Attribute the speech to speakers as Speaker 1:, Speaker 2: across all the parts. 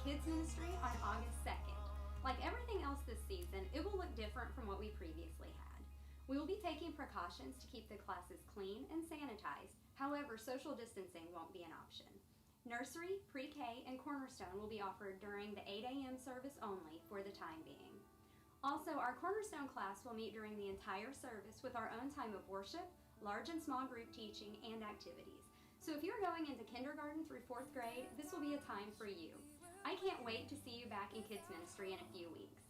Speaker 1: Kids Ministry on August 2nd. Like everything else this season, it will look different from what we previously had. We will be taking precautions to keep the classes clean and sanitized. However, social distancing won't be an option. Nursery, pre-K, and Cornerstone will be offered during the 8 a.m. service only for the time being. Also, our Cornerstone class will meet during the entire service with our own time of worship, large and small group teaching, and activities. So if you're going into kindergarten through 4th grade, this will be a time for you. I can't wait to see you back in Kids Ministry in a few weeks.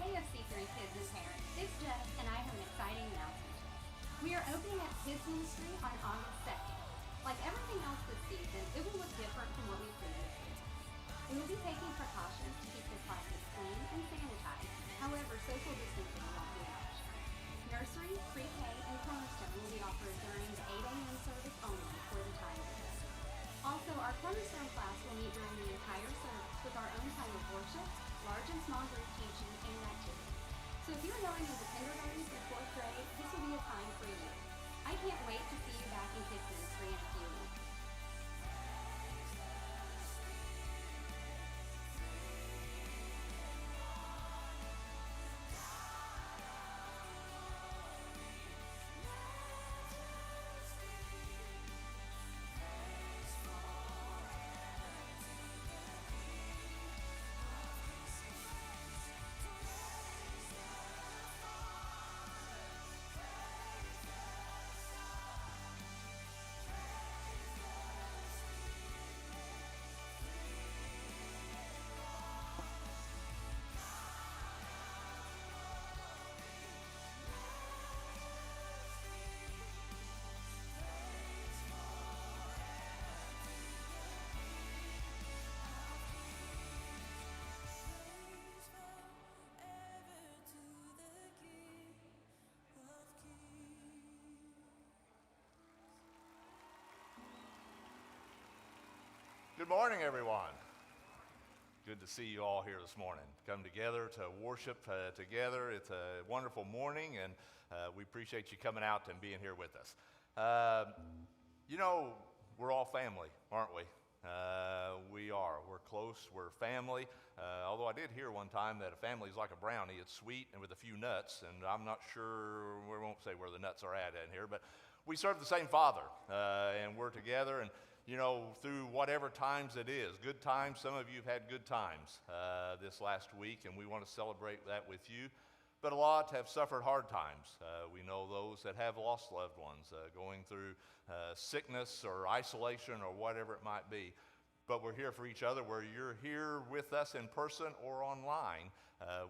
Speaker 1: KFC3 Kids and Parents, it's Jess, and I have an exciting announcement. We are opening up Kids Ministry on August 2nd. Like everything else this season, it will look different from what we previously had. We will be taking precautions to keep the classes clean and sanitized. However, social distancing won't be an option. Nursery, pre-K, and Cornerstone will be offered during the 8 a.m. service only for the time being. Also, our Cornerstone class will meet during the entire service with our own time of worship, large and small group teaching, and activities. So if you're going into kindergarten through 4th grade, this will be a time for you. I can't wait to see you back in Kids Ministry in a few weeks.
Speaker 2: Good morning, everyone. Good to see you all here this morning. Come together to worship together. It's a wonderful morning, and we appreciate you coming out and being here with us. You know, we're all family, aren't we? We are. We're close. We're family. Although I did hear one time that a family is like a brownie. It's sweet and with a few nuts, and I'm not sure, we won't say where the nuts are at in here, but we serve the same Father, and we're together, and you know, through whatever times it is, good times, some of you have had good times this last week, and we want to celebrate that with you. But a lot have suffered hard times. We know those that have lost loved ones, going through sickness or isolation or whatever it might be. But we're here for each other. Whether you're here with us in person or online,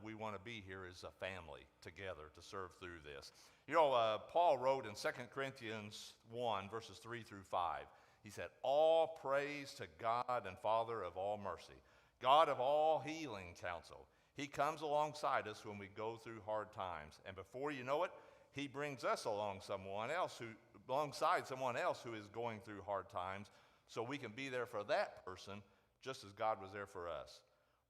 Speaker 2: we want to be here as a family together to serve through this. You know, Paul wrote in 2 Corinthians 1, verses 3 through 5, he said, "All praise to God and Father of all mercy, God of all healing counsel. He comes alongside us when we go through hard times. And before you know it, he brings us alongside someone else who is going through hard times, so we can be there for that person just as God was there for us.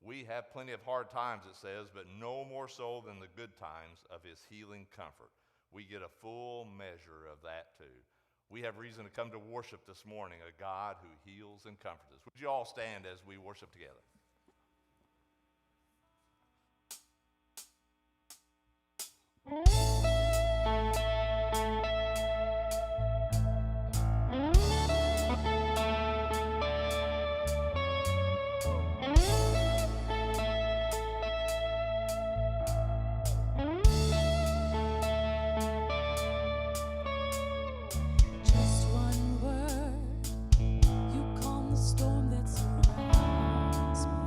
Speaker 2: We have plenty of hard times," it says, "but no more so than the good times of his healing comfort." We get a full measure of that too. We have reason to come to worship this morning, a God who heals and comforts us. Would you all stand as we worship together?
Speaker 3: Just one word, you calm the storm that surrounds me.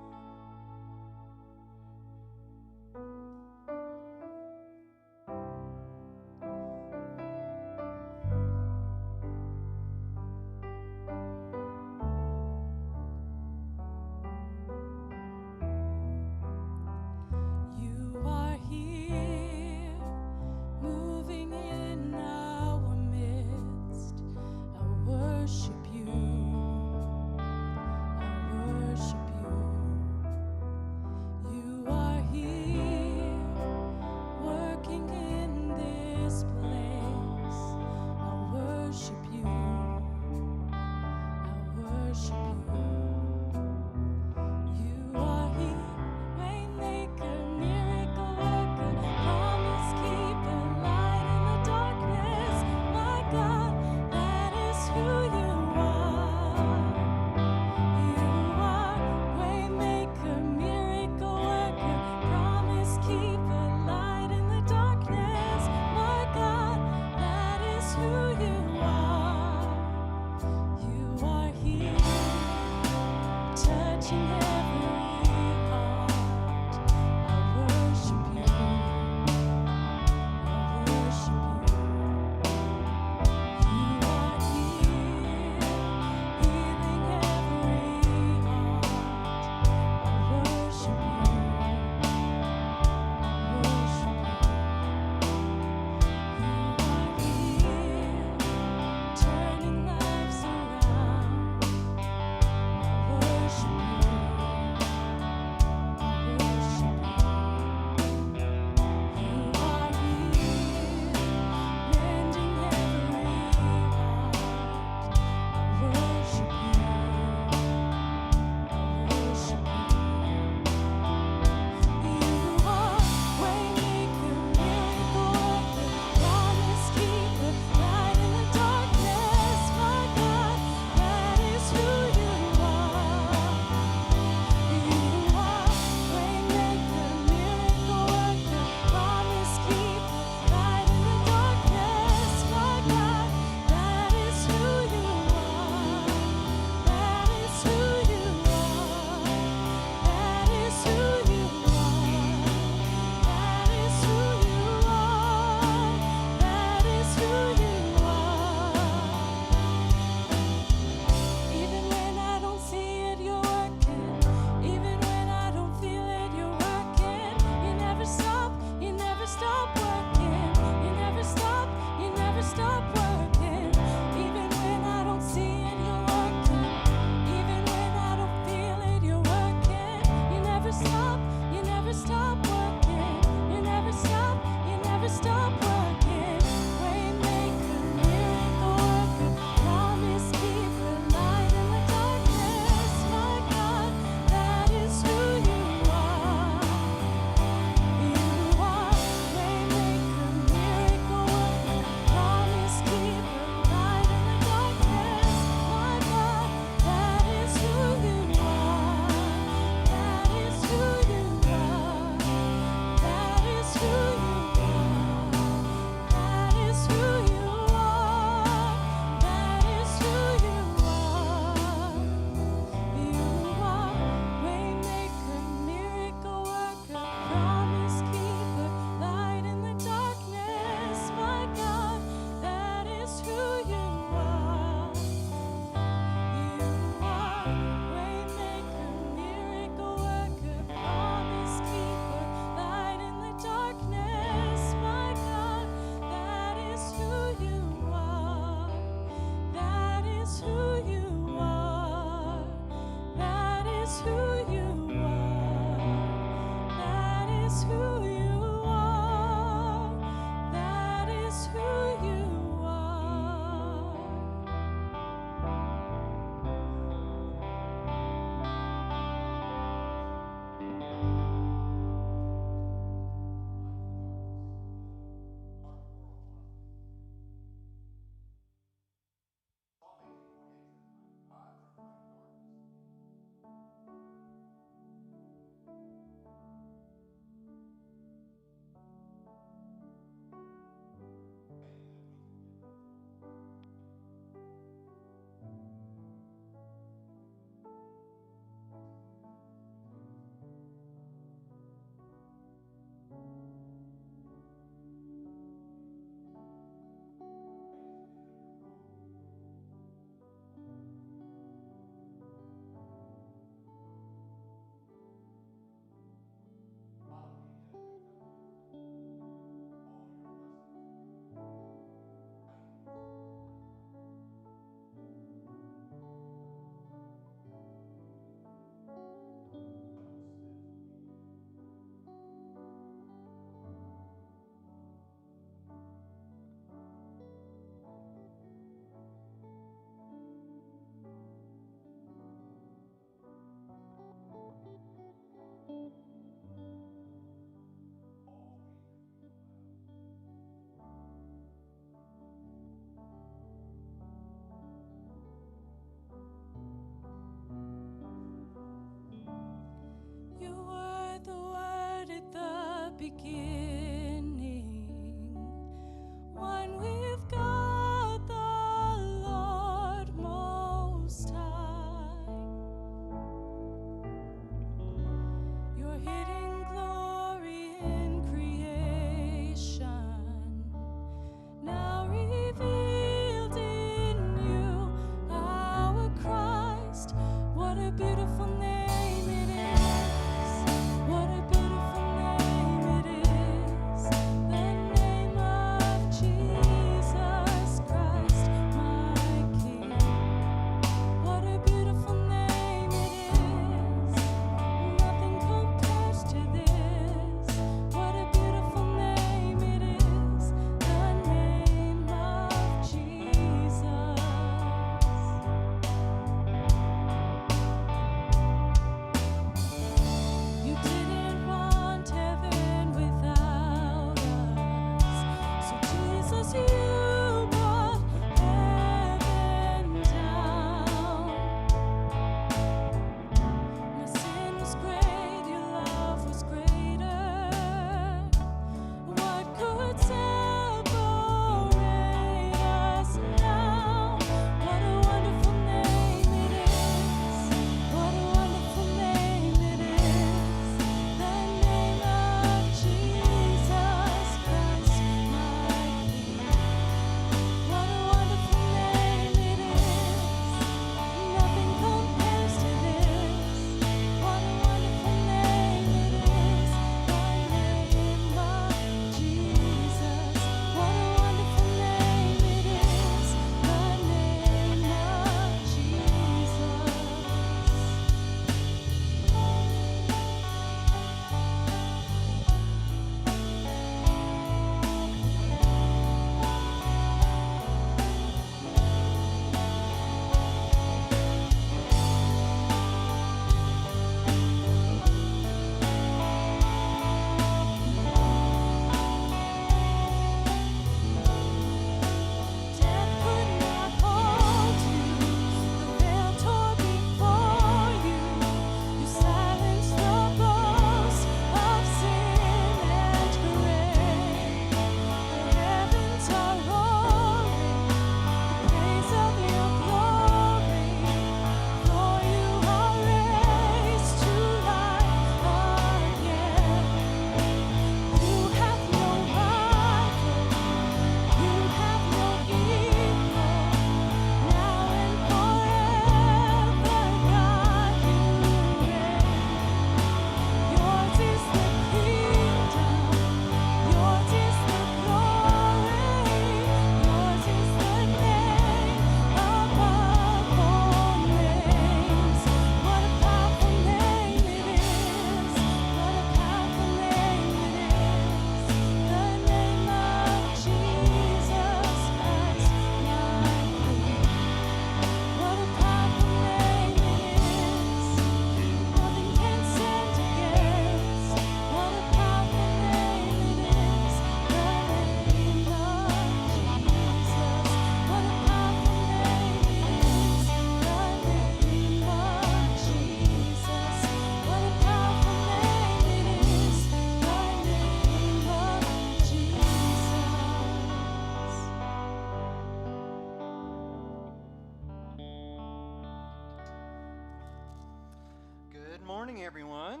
Speaker 3: morning, everyone.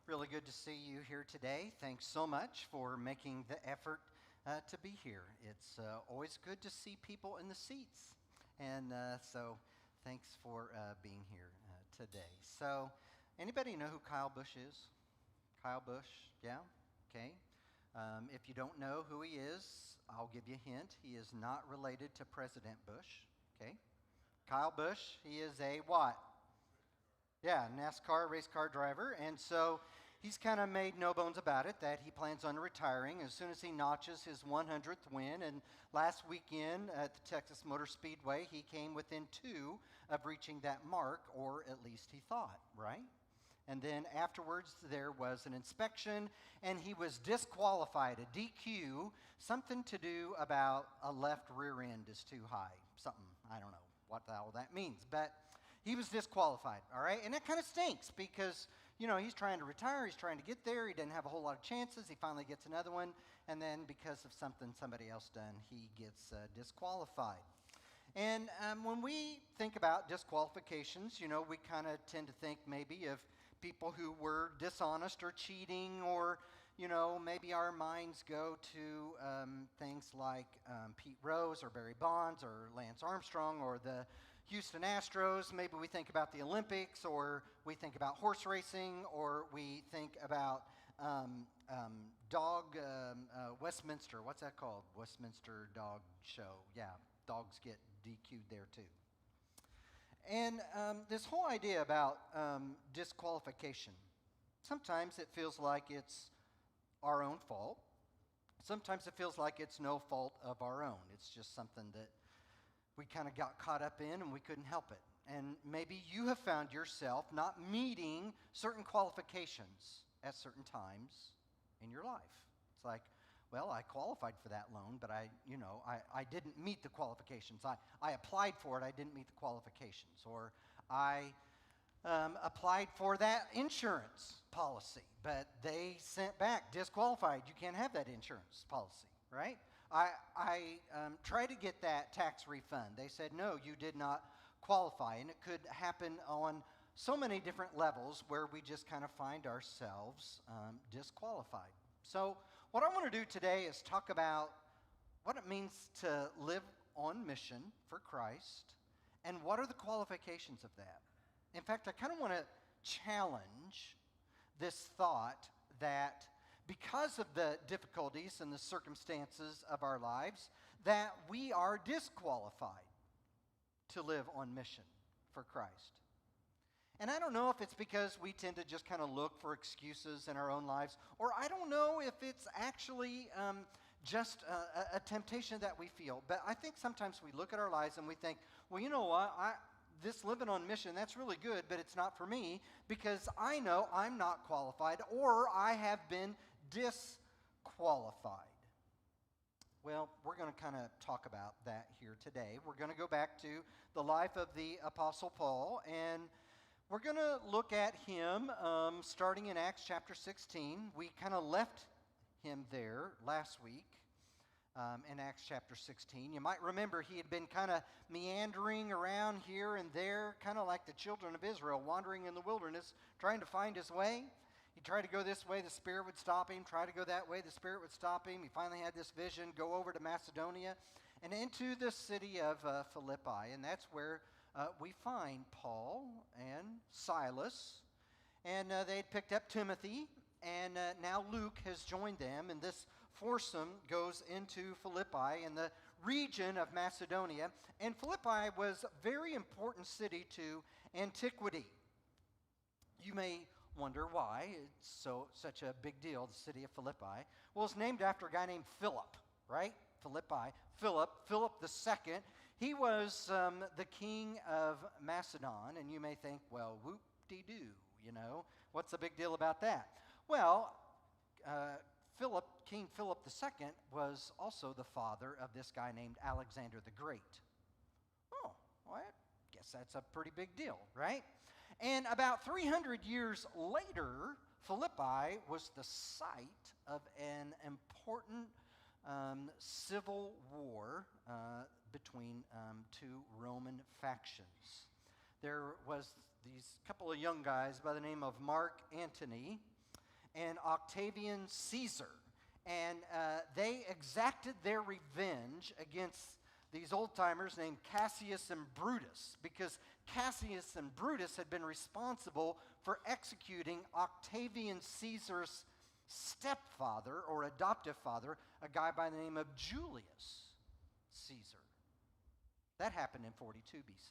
Speaker 3: Really good to see you here today. Thanks so much for making the effort to be here. It's always good to see people in the seats. And so thanks for being here today. So anybody know who Kyle Busch is? Kyle Busch, yeah? Okay. If you don't know who he is, I'll give you a hint. He is not related to President Bush, okay? Kyle Busch, he is a what? Yeah, NASCAR race car driver. And so he's kind of made no bones about it that he plans on retiring as soon as he notches his 100th win. And last weekend at the Texas Motor Speedway, he came within 2 of reaching that mark, or at least he thought, right? And then afterwards, there was an inspection, and he was disqualified, a DQ, something to do about a left rear end is too high. Something, I don't know what the hell that means, but he was disqualified, all right? And that kind of stinks because, you know, he's trying to retire, he's trying to get there, he didn't have a whole lot of chances, he finally gets another one, and then because of something somebody else done, he gets disqualified. And when we think about disqualifications, you know, we kind of tend to think maybe of people who were dishonest or cheating, or, you know, maybe our minds go to things like Pete Rose or Barry Bonds or Lance Armstrong or the Houston Astros. Maybe we think about the Olympics, or we think about horse racing, or we think about Westminster. What's that called? Westminster Dog Show. Yeah, dogs get DQ'd there too. And this whole idea about disqualification, sometimes it feels like it's our own fault. Sometimes it feels like it's no fault of our own. It's just something that we kind of got caught up in and we couldn't help it. And maybe you have found yourself not meeting certain qualifications at certain times in your life. It's like, well, I qualified for that loan, but I didn't meet the qualifications. I applied for it, I didn't meet the qualifications. Or I applied for that insurance policy, but they sent back, disqualified. You can't have that insurance policy, right? I tried to get that tax refund. They said, no, you did not qualify. And it could happen on so many different levels where we just kind of find ourselves disqualified. So what I want to do today is talk about what it means to live on mission for Christ and what are the qualifications of that. In fact, I kind of want to challenge this thought that because of the difficulties and the circumstances of our lives, that we are disqualified to live on mission for Christ. And I don't know if it's because we tend to just kind of look for excuses in our own lives, or I don't know if it's actually just a temptation that we feel. But I think sometimes we look at our lives and we think, well, you know what, this living on mission, that's really good, but it's not for me because I know I'm not qualified or I have been disqualified. Well, we're going to kind of talk about that here today. We're going to go back to the life of the Apostle Paul, and we're going to look at him starting in Acts chapter 16. We kind of left him there last week in Acts chapter 16. You might remember he had been kind of meandering around here and there, kind of like the children of Israel, wandering in the wilderness, trying to find his way. He tried to go this way, the Spirit would stop him. Try to go that way, the Spirit would stop him. He finally had this vision, go over to Macedonia and into the city of Philippi. And that's where we find Paul and Silas. And they had picked up Timothy, and now Luke has joined them. And this foursome goes into Philippi in the region of Macedonia. And Philippi was a very important city to antiquity. You may wonder why it's such a big deal, the city of Philippi. Well, it's named after a guy named Philip, right? Philippi. Philip II. He was the king of Macedon, and you may think, well, whoop-de-doo, you know, what's the big deal about that? Well, King Philip II was also the father of this guy named Alexander the Great. Oh, well, I guess that's a pretty big deal, right? And about 300 years later, Philippi was the site of an important civil war between two Roman factions. there was these couple of young guys by the name of Mark Antony and Octavian Caesar. And they exacted their revenge against these old-timers named Cassius and Brutus, because Cassius and Brutus had been responsible for executing Octavian Caesar's stepfather or adoptive father, a guy by the name of Julius Caesar. That happened in 42 BC.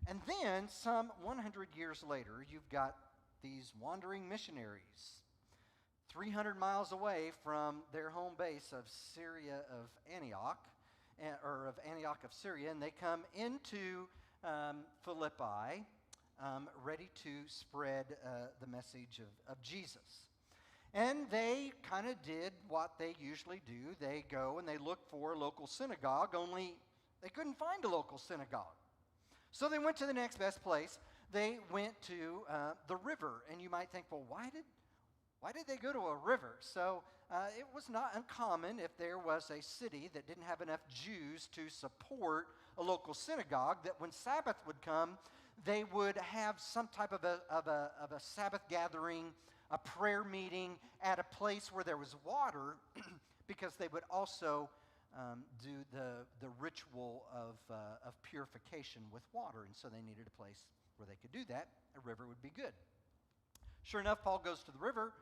Speaker 3: And then, some 100 years later, you've got these wandering missionaries 300 miles away from their home base of Syria of Antioch, or of Antioch of Syria, and they come into Philippi ready to spread the message of Jesus. And they kind of did what they usually do. They go and they look for a local synagogue, only they couldn't find a local synagogue. So they went to the next best place. They went to the river. And you might think, well, why did they go to a river? So it was not uncommon if there was a city that didn't have enough Jews to support a local synagogue, that when Sabbath would come, they would have some type of a Sabbath gathering, a prayer meeting at a place where there was water, because they would also do the ritual of purification with water. And so they needed a place where they could do that. A river would be good. Sure enough, Paul goes to the river,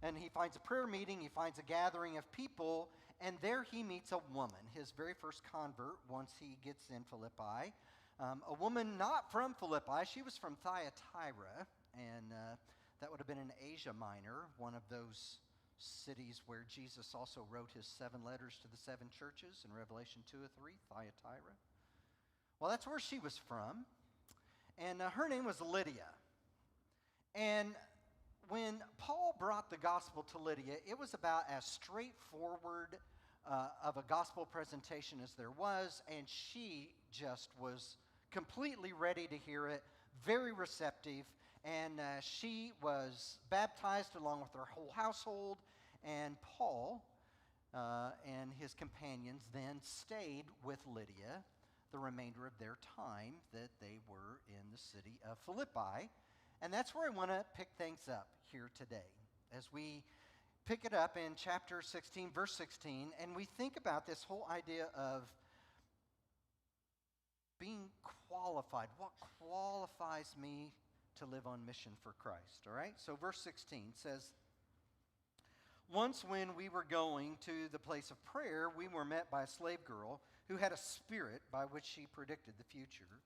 Speaker 3: and he finds a prayer meeting, he finds a gathering of people, and there he meets a woman, his very first convert once he gets in Philippi. A woman not from Philippi, she was from Thyatira, and that would have been in Asia Minor, one of those cities where Jesus also wrote his 7 letters to the 7 churches in Revelation 2 or 3, Thyatira. Well, that's where she was from, and her name was Lydia. And when Paul brought the gospel to Lydia, it was about as straightforward of a gospel presentation as there was, and she just was completely ready to hear it, very receptive, and she was baptized along with her whole household, and Paul and his companions then stayed with Lydia the remainder of their time that they were in the city of Philippi. And that's where I want to pick things up here today, as we pick it up in chapter 16, verse 16, and we think about this whole idea of being qualified. What qualifies me to live on mission for Christ, all right? So verse 16 says, "Once when we were going to the place of prayer, we were met by a slave girl who had a spirit by which she predicted the future.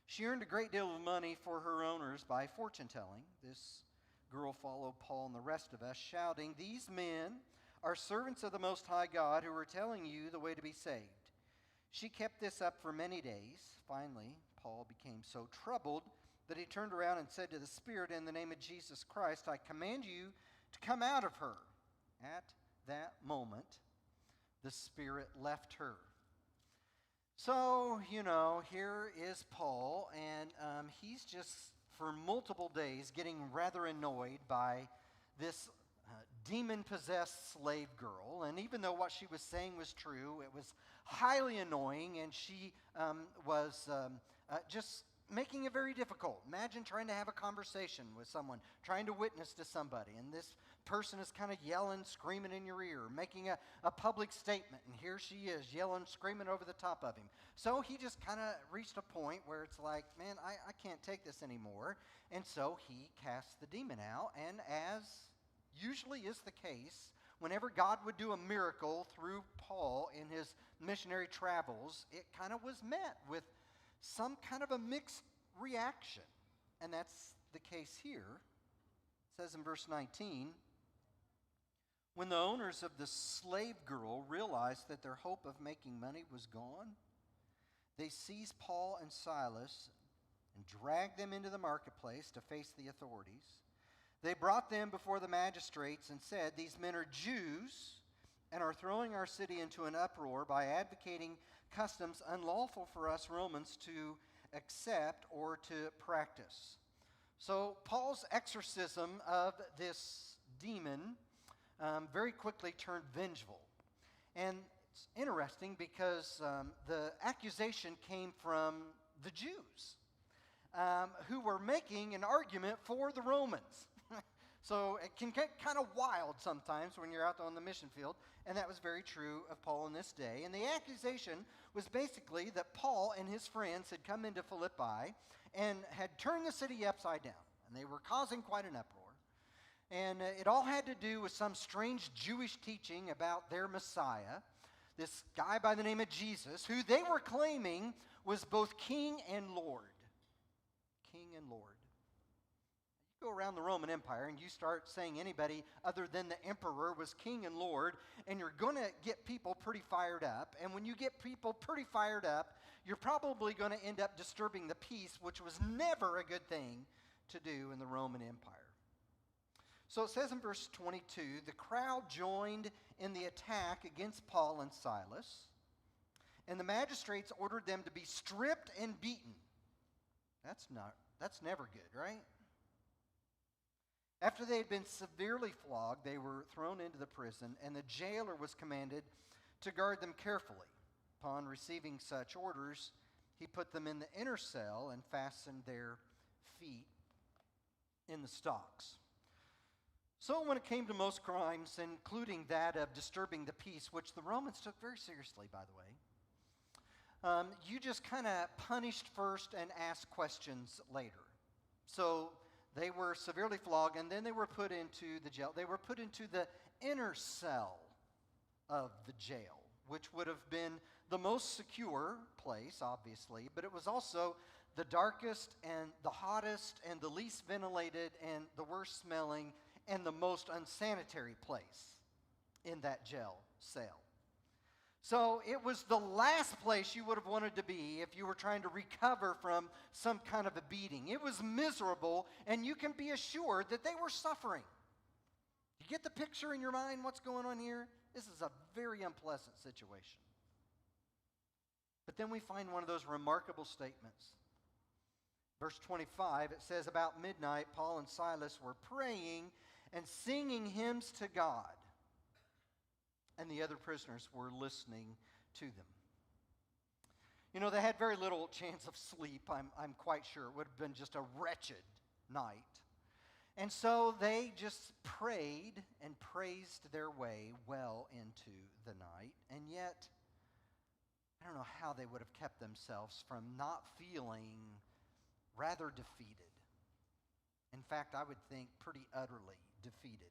Speaker 3: She earned a great deal of money for her owners by fortune-telling. This girl followed Paul and the rest of us, shouting, 'These men are servants of the Most High God who are telling you the way to be saved.' She kept this up for many days. Finally, Paul became so troubled that he turned around and said to the spirit, 'In the name of Jesus Christ, I command you to come out of her.' At that moment, the spirit left her." So, here is Paul, and he's just, for multiple days, getting rather annoyed by this demon-possessed slave girl. And even though what she was saying was true, it was highly annoying, and she was just making it very difficult. Imagine trying to have a conversation with someone, trying to witness to somebody, and this person is kind of yelling, screaming in your ear, making a public statement, and here she is yelling, screaming over the top of him. So he just kind of reached a point where it's like, man, I can't take this anymore. And so he cast the demon out, and as usually is the case, whenever God would do a miracle through Paul in his missionary travels, it kind of was met with some kind of a mixed reaction. And that's the case here. It says in verse 19, "When the owners of the slave girl realized that their hope of making money was gone, they seized Paul and Silas and dragged them into the marketplace to face the authorities. They brought them before the magistrates and said, 'These men are Jews and are throwing our city into an uproar by advocating customs unlawful for us Romans to accept or to practice.'" So Paul's exorcism of this demon very quickly turned vengeful. And it's interesting because the accusation came from the Jews. who were making an argument for the Romans. So it can get kind of wild sometimes when you're out on the mission field, and that was very true of Paul in this day. And the accusation was basically that Paul and his friends had come into Philippi and had turned the city upside down, and they were causing quite an uproar. And it all had to do with some strange Jewish teaching about their Messiah, this guy by the name of Jesus, who they were claiming was both king and Lord. King and Lord. You go around the Roman Empire and you start saying anybody other than the emperor was king and Lord, and you're going to get people pretty fired up. And when you get people pretty fired up, you're probably going to end up disturbing the peace, which was never a good thing to do in the Roman Empire. So it says in verse 22, the crowd joined in the attack against Paul and Silas, and the magistrates ordered them to be stripped and beaten. That's never good, right? After they had been severely flogged, they were thrown into the prison, and the jailer was commanded to guard them carefully. Upon receiving such orders, he put them in the inner cell and fastened their feet in the stocks. So when it came to most crimes, including that of disturbing the peace, which the Romans took very seriously, by the way, you just kind of punished first and asked questions later. So they were severely flogged, and then they were put into the jail. They were put into the inner cell of the jail, which would have been the most secure place, obviously, but it was also the darkest and the hottest and the least ventilated and the worst smelling and the most unsanitary place in that jail cell. So it was the last place you would have wanted to be if you were trying to recover from some kind of a beating. It was miserable, and you can be assured that they were suffering. You get the picture in your mind what's going on here? This is a very unpleasant situation. But then we find one of those remarkable statements. Verse 25, it says, about midnight, Paul and Silas were praying and singing hymns to God, and the other prisoners were listening to them. You know, they had very little chance of sleep. I'm quite sure it would have been just a wretched night. And so they just prayed and praised their way well into the night. And yet, I don't know how they would have kept themselves from not feeling rather defeated. In fact, I would think pretty utterly defeated.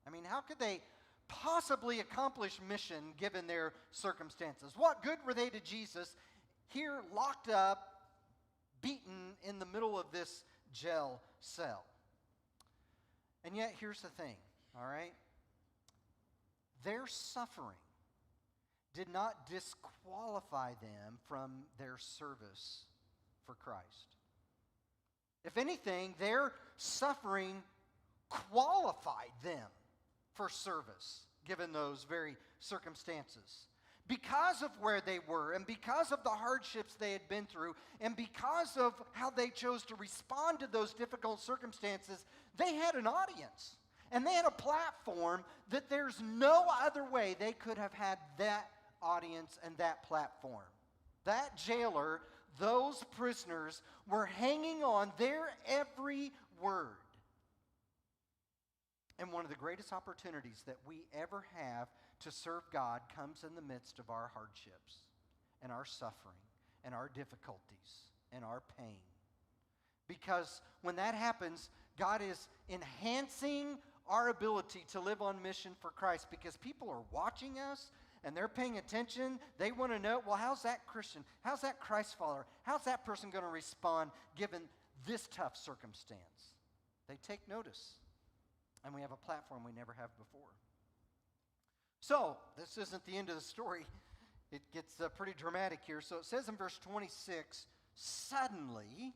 Speaker 3: I mean, how could they possibly accomplish mission given their circumstances? What good were they to Jesus here locked up, beaten in the middle of this jail cell? And yet, here's the thing, all right? Their suffering did not disqualify them from their service for Christ. If anything, their suffering qualified them for service, given those very circumstances. Because of where they were, and because of the hardships they had been through, and because of how they chose to respond to those difficult circumstances, they had an audience. And they had a platform that there's no other way they could have had that audience and that platform. That jailer, those prisoners were hanging on their every word. And one of the greatest opportunities that we ever have to serve God comes in the midst of our hardships and our suffering and our difficulties and our pain. Because when that happens, God is enhancing our ability to live on mission for Christ, because people are watching us and they're paying attention. They want to know, well, how's that Christian? How's that Christ follower? How's that person going to respond given this tough circumstance? They take notice. And we have a platform we never have before. So, this isn't the end of the story. It gets pretty dramatic here. So it says in verse 26, suddenly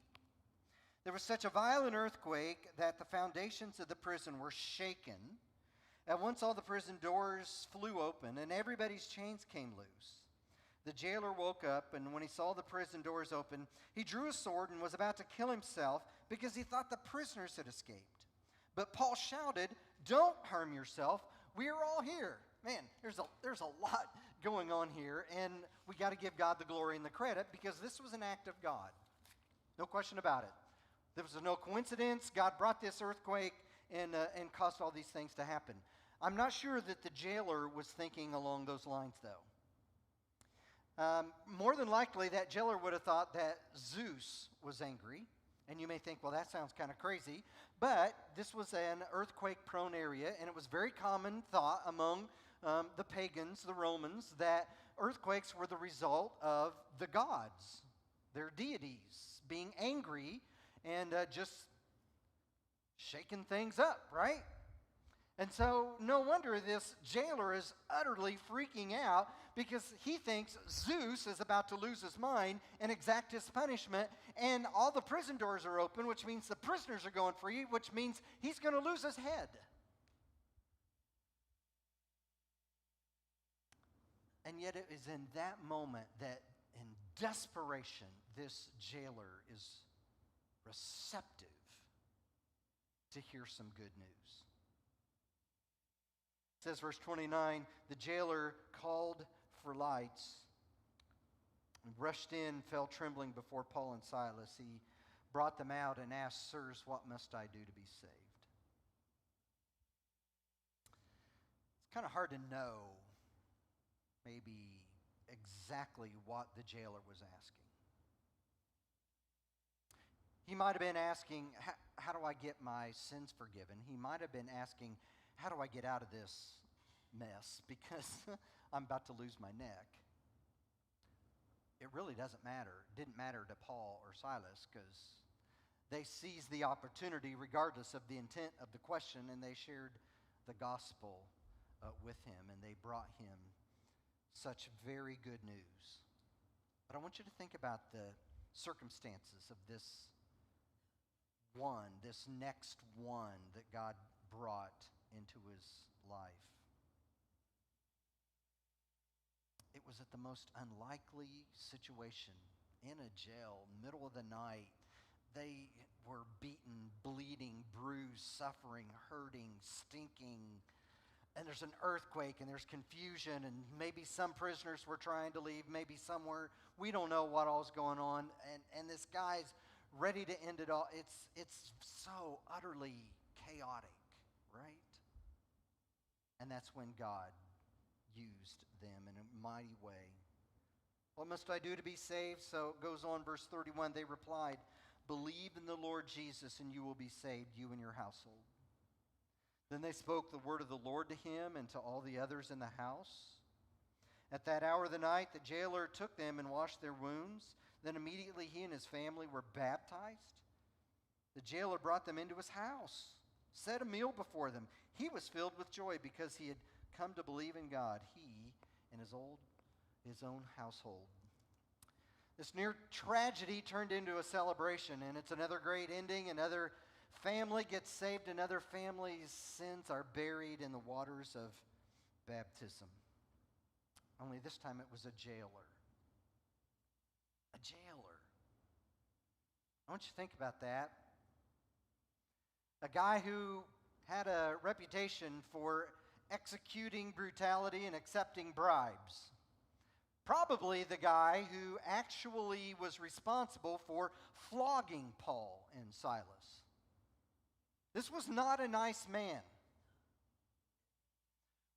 Speaker 3: there was such a violent earthquake that the foundations of the prison were shaken. At once all the prison doors flew open, and everybody's chains came loose. The jailer woke up, and when he saw the prison doors open, he drew a sword and was about to kill himself because he thought the prisoners had escaped. But Paul shouted, "Don't harm yourself. We are all here." Man, there's a lot going on here, and we got to give God the glory and the credit, because this was an act of God. No question about it. There was no coincidence. God brought this earthquake and caused all these things to happen. I'm not sure that the jailer was thinking along those lines, though. More than likely, that jailer would have thought that Zeus was angry. And you may think, well, that sounds kind of crazy. But this was an earthquake-prone area, and it was very common thought among the pagans, the Romans, that earthquakes were the result of the gods, their deities, being angry and just shaking things up, right? And so no wonder this jailer is utterly freaking out because he thinks Zeus is about to lose his mind and exact his punishment, and all the prison doors are open, which means the prisoners are going free, which means he's going to lose his head. And yet it is in that moment that in desperation, this jailer is receptive to hear some good news. It says, verse 29, the jailer called for lights and rushed in, fell trembling before Paul and Silas. He brought them out and asked, sirs, what must I do to be saved? It's kind of hard to know maybe exactly what the jailer was asking. He might have been asking, how do I get my sins forgiven? He might have been asking, how do I get out of this mess? Because I'm about to lose my neck. It really doesn't matter. It didn't matter to Paul or Silas because they seized the opportunity regardless of the intent of the question, and they shared the gospel with him, and they brought him such very good news. But I want you to think about the circumstances of this next one that God brought into his life. It was at the most unlikely situation, in a jail, middle of the night. They were beaten, bleeding, bruised, suffering, hurting, stinking. And there's an earthquake, and there's confusion, and maybe some prisoners were trying to leave, maybe some were. We don't know what all's going on. And this guy's ready to end it all. It's so utterly chaotic, right? And that's when God used them in a mighty way. What must I do to be saved? So it goes on, verse 31. They replied, believe in the Lord Jesus, and you will be saved, you and your household. Then they spoke the word of the Lord to him and to all the others in the house. At that hour of the night, the jailer took them and washed their wounds. Then immediately he and his family were baptized. The jailer brought them into his house, set a meal before them. He was filled with joy because he had come to believe in God, he and his own household. This near tragedy turned into a celebration, and it's another great ending. Another family gets saved. Another family's sins are buried in the waters of baptism. Only this time it was a jailer. A jailer. I want you to think about that. A guy who had a reputation for executing brutality and accepting bribes. Probably the guy who actually was responsible for flogging Paul and Silas. This was not a nice man.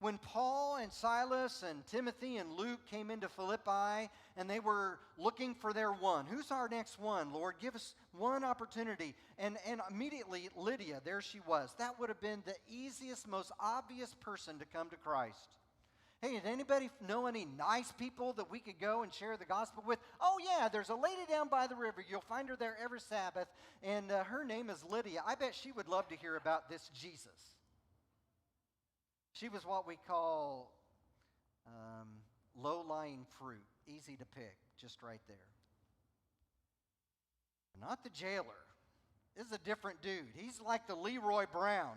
Speaker 3: When Paul and Silas and Timothy and Luke came into Philippi and they were looking for their one, who's our next one, Lord? Give us one opportunity. And immediately Lydia, there she was. That would have been the easiest, most obvious person to come to Christ. Hey, did anybody know any nice people that we could go and share the gospel with? Oh yeah, there's a lady down by the river. You'll find her there every Sabbath. And her name is Lydia. I bet she would love to hear about this Jesus. She was what we call low-lying fruit, easy to pick, just right there. Not the jailer. This is a different dude. He's like the Leroy Brown,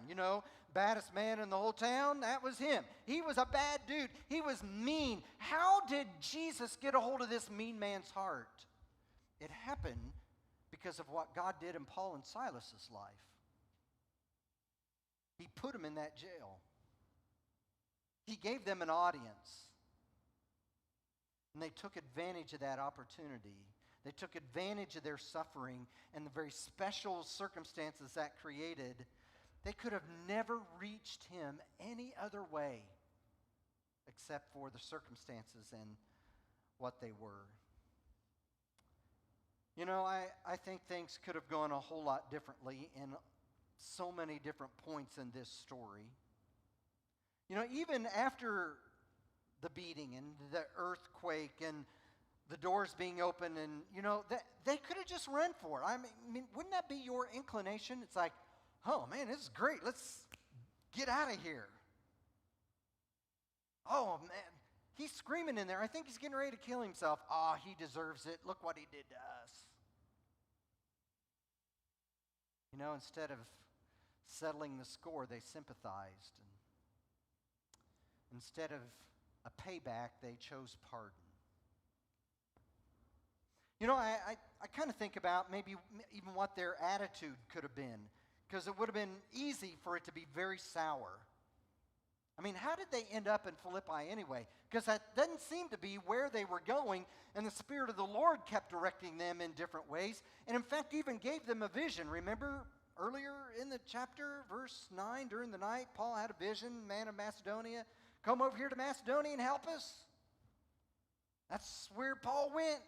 Speaker 3: baddest man in the whole town. That was him. He was a bad dude. He was mean. How did Jesus get a hold of this mean man's heart? It happened because of what God did in Paul and Silas's life. He put them in that jail. He gave them an audience. And they took advantage of that opportunity. They took advantage of their suffering and the very special circumstances that created. They could have never reached him any other way except for the circumstances and what they were. You know, I think things could have gone a whole lot differently in so many different points in this story. You know, even after the beating and the earthquake and the doors being open and, you know, they could have just run for it. I mean, wouldn't that be your inclination? It's like, oh, man, this is great. Let's get out of here. Oh, man, he's screaming in there. I think he's getting ready to kill himself. Ah, he deserves it. Look what he did to us. You know, instead of settling the score, they sympathized. And instead of a payback, they chose pardon. You know, I kind of think about maybe even what their attitude could have been, because it would have been easy for it to be very sour. I mean, how did they end up in Philippi anyway? Because that doesn't seem to be where they were going, and the Spirit of the Lord kept directing them in different ways, and in fact even gave them a vision. Remember earlier in the chapter, verse 9, during the night, Paul had a vision, man of Macedonia, come over here to Macedonia and help us. That's where Paul went.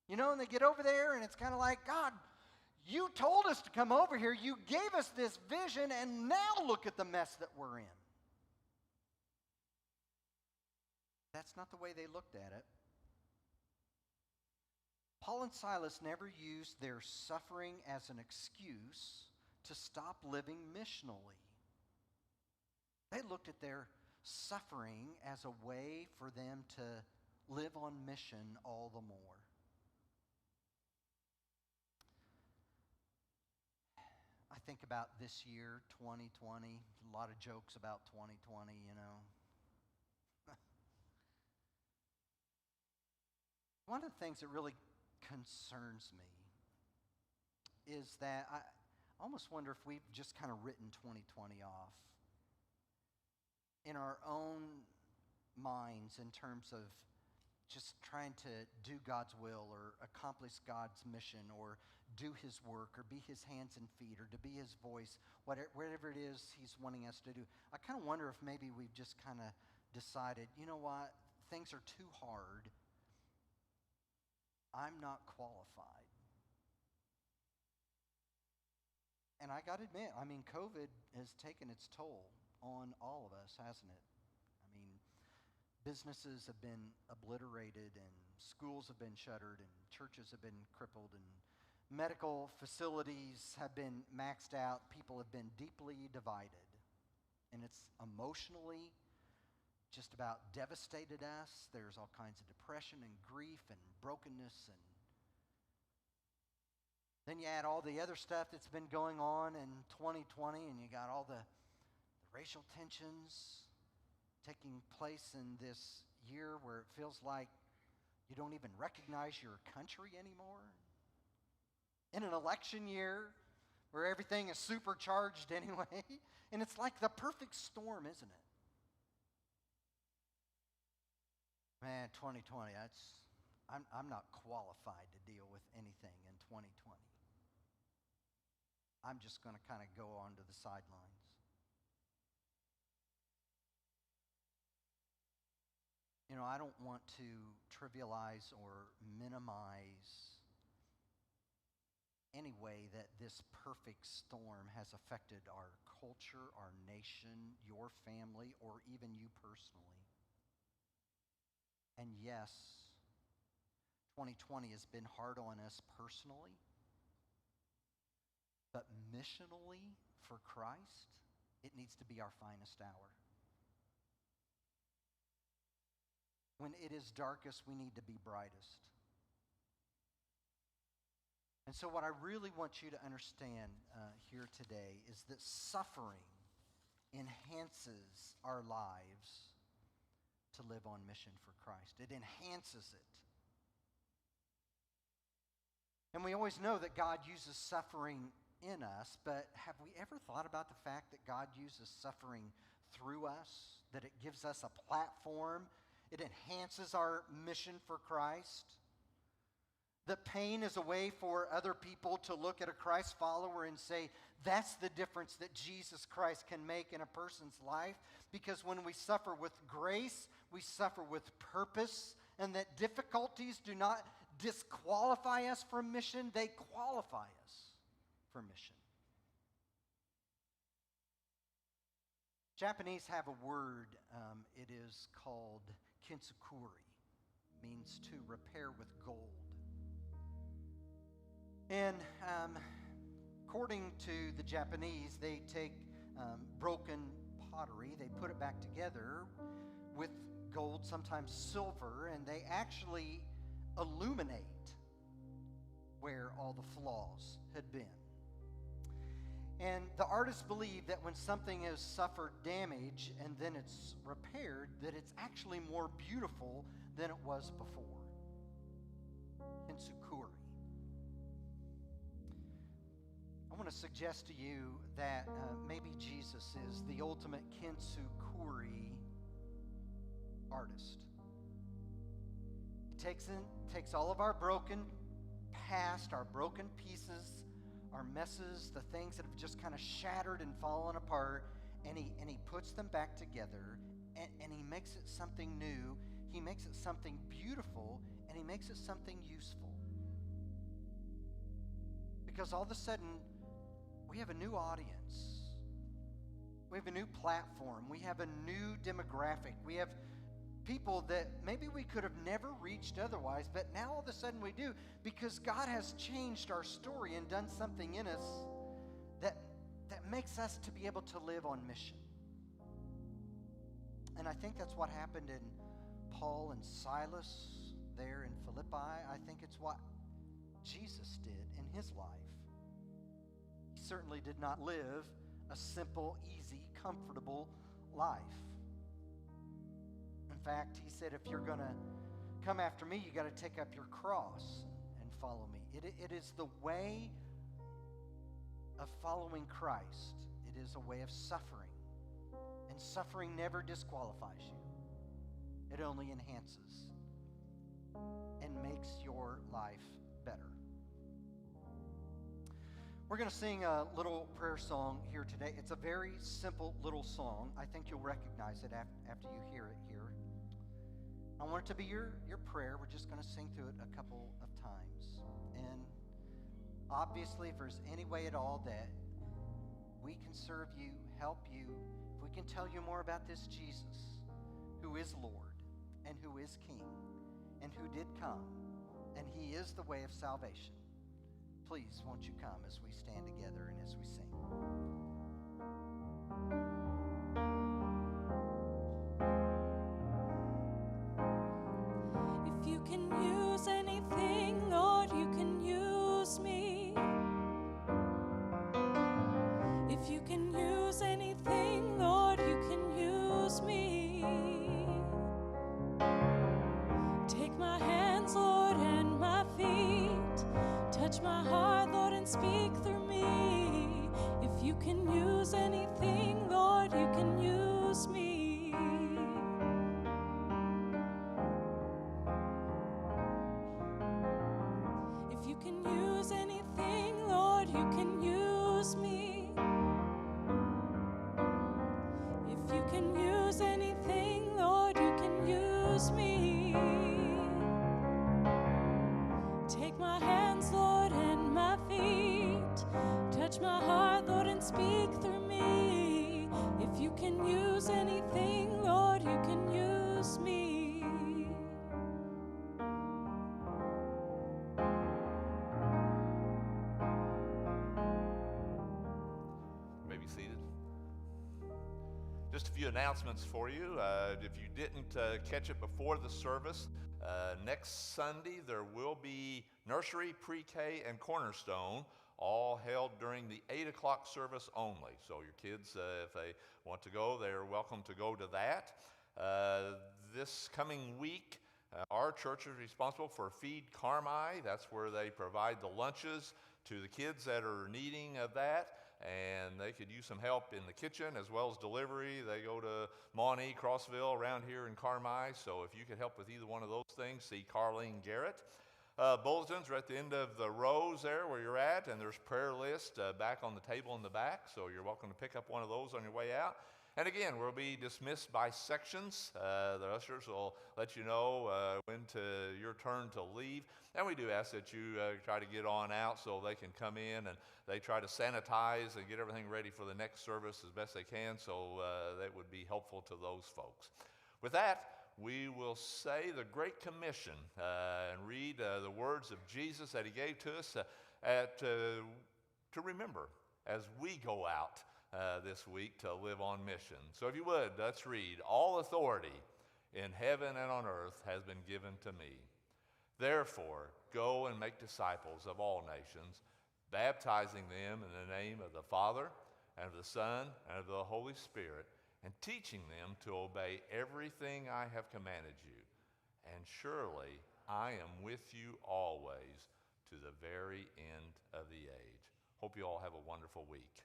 Speaker 3: You know, and they get over there, and it's kind of like, God, you told us to come over here. You gave us this vision, and now look at the mess that we're in. That's not the way they looked at it. Paul and Silas never used their suffering as an excuse to stop living missionally. They looked at their suffering as a way for them to live on mission all the more. I think about this year, 2020, a lot of jokes about 2020, you know. One of the things that really concerns me is that I almost wonder if we've just kind of written 2020 off in our own minds in terms of just trying to do God's will or accomplish God's mission or do his work or be his hands and feet or to be his voice, whatever it is he's wanting us to do. I kind of wonder if maybe we've just kind of decided, you know what, things are too hard. I'm not qualified. And I got to admit, I mean, COVID has taken its toll on all of us, hasn't it? I mean, businesses have been obliterated and schools have been shuttered and churches have been crippled and medical facilities have been maxed out. People have been deeply divided. And it's emotionally just about devastated us. There's all kinds of depression and grief and brokenness. And then you add all the other stuff that's been going on in 2020, and you got all the racial tensions taking place in this year where it feels like you don't even recognize your country anymore. In an election year where everything is supercharged anyway. And it's like the perfect storm, isn't it? Man, 2020, I'm not qualified to deal with anything in 2020. I'm just going to kind of go on to the sidelines. You know, I don't want to trivialize or minimize any way that this perfect storm has affected our culture, our nation, your family, or even you personally. And yes, 2020 has been hard on us personally, but missionally for Christ, it needs to be our finest hour. When it is darkest, we need to be brightest. And so what I really want you to understand here today is that suffering enhances our lives to live on mission for Christ. It enhances it. And we always know that God uses suffering in us, but have we ever thought about the fact that God uses suffering through us, that it gives us a platform, it enhances our mission for Christ? That pain is a way for other people to look at a Christ follower and say, that's the difference that Jesus Christ can make in a person's life. Because when we suffer with grace, we suffer with purpose, and that difficulties do not disqualify us from mission, they qualify us for mission. Japanese have a word, it is called kintsukuroi, means to repair with gold. And according to the Japanese, they take broken pottery, they put it back together with gold, sometimes silver, and they actually illuminate where all the flaws had been. And the artists believe that when something has suffered damage and then it's repaired, that it's actually more beautiful than it was before. Kintsukuroi. I want to suggest to you that maybe Jesus is the ultimate kintsukuroi artist. He takes all of our broken past, our broken pieces, our messes, the things that have just kind of shattered and fallen apart, and he puts them back together, and he makes it something new. He makes it something beautiful, and he makes it something useful. Because all of a sudden, we have a new audience. We have a new platform. We have a new demographic. We have people that maybe we could have never reached otherwise, but now all of a sudden we do, because God has changed our story and done something in us that makes us to be able to live on mission. And I think that's what happened in Paul and Silas there in Philippi. I think it's what Jesus did in his life. He certainly did not live a simple, easy, comfortable life. In fact, he said, if you're going to come after me, you got to take up your cross and follow me. It is the way of following Christ. It is a way of suffering. And suffering never disqualifies you. It only enhances and makes your life better. We're going to sing a little prayer song here today. It's a very simple little song. I think you'll recognize it after you hear it here. I want it to be your prayer. We're just going to sing through it a couple of times. And obviously, if there's any way at all that we can serve you, help you, if we can tell you more about this Jesus, who is Lord and who is King and who did come, and he is the way of salvation, please won't you come as we stand together and as we sing.
Speaker 4: If you can use anything, Lord, you can use me. If you can use anything, Lord, you can use me. Take my hands, Lord, and my feet. Touch my heart, Lord, and speak through me. If you can use anything, Lord, you can use me. If you can use anything, Lord, you can use me. If you can use anything, Lord, you can use me. Take my hands, Lord, and my feet. Touch my heart, Lord, and speak through me. If you can use anything, Lord, you can use me.
Speaker 2: May be seated. Just a few announcements for you. If you didn't catch it before the service, next Sunday there will be nursery, pre-K, and cornerstone, all held during the 8 o'clock service only. So your kids, if they want to go, they're welcome to go to that. This coming week, our church is responsible for Feed Carmi. That's where they provide the lunches to the kids that are needing of that. And they could use some help in the kitchen as well as delivery. They go to Maunee, Crossville, around here in Carmi. So if you could help with either one of those things, see Carlene Garrett. Bulletins are at the end of the rows there where you're at, and there's prayer list back on the table in the back, so you're welcome to pick up one of those on your way out. And again, we'll be dismissed by sections. The ushers will let you know when your turn to leave. And we do ask that you try to get on out so they can come in, and they try to sanitize and get everything ready for the next service as best they can, so that would be helpful to those folks. With that, we will say the Great Commission and read the words of Jesus that he gave to us to remember as we go out this week to live on mission. So if you would, let's read. All authority in heaven and on earth has been given to me. Therefore, go and make disciples of all nations, baptizing them in the name of the Father and of the Son and of the Holy Spirit, and teaching them to obey everything I have commanded you. And surely I am with you always to the very end of the age. Hope you all have a wonderful week.